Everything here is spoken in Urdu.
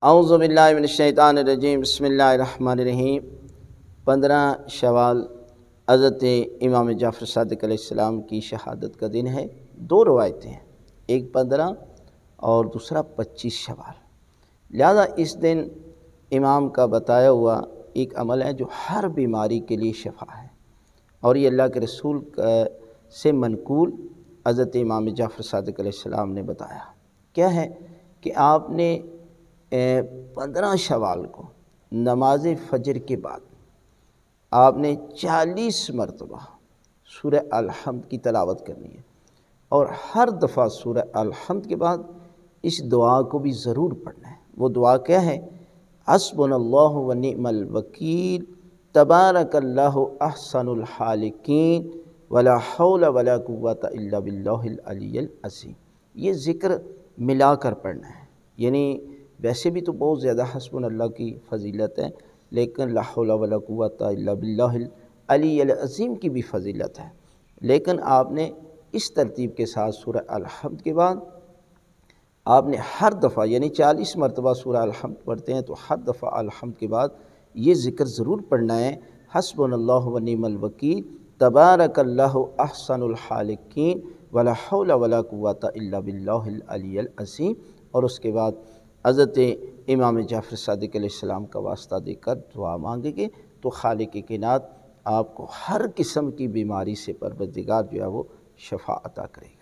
اعوذ باللہ من الشیطان الرجیم، بسم اللہ الرحمن الرحیم۔ 15 شوال حضرت امام جعفر صادق علیہ السلام کی شہادت کا دن ہے۔ 2 روایتیں ہیں، ایک 15 اور دوسرا 25 شوال۔ لہذا اس دن امام کا بتایا ہوا ایک عمل ہے جو ہر بیماری کے لیے شفا ہے، اور یہ اللہ کے رسول سے منقول حضرت امام جعفر صادق علیہ السلام نے بتایا۔ کیا ہے کہ آپ نے 15 شوال کو نماز فجر کے بعد آپ نے 40 مرتبہ سورہ الحمد کی تلاوت کرنی ہے، اور ہر دفعہ سورہ الحمد کے بعد اس دعا کو بھی ضرور پڑھنا ہے۔ وہ دعا کیا ہے؟ حسبنا اللہ و نعم الوکیل، تبارک اللہ احسن الخالقین، ولا حول ولا قوت الا باللہ العلی العظیم۔ یہ ذکر ملا کر پڑھنا ہے، یعنی ویسے بھی تو بہت زیادہ حسبنا اللہ کی فضیلت ہے، لیکن لا حول ولا قوت الا باللہ العلی العظیم کی بھی فضیلت ہے، لیکن آپ نے اس ترتیب کے ساتھ سورہ الحمد کے بعد آپ نے ہر دفعہ، یعنی 40 مرتبہ سورہ الحمد پڑھتے ہیں تو ہر دفعہ الحمد کے بعد یہ ذکر ضرور پڑھنا ہے، حسبنا اللہ و نعم الوکیل، تبارک اللہ احسن الخالقین، ولا حول ولا قوت الا باللہ العلی العظیم۔ اور اس کے بعد حضرت امام جعفر صادق علیہ السلام کا واسطہ دے کر دعا مانگیں گے تو خالق کائنات آپ کو ہر قسم کی بیماری سے پروردگار جو ہے وہ شفا عطا کرے گا۔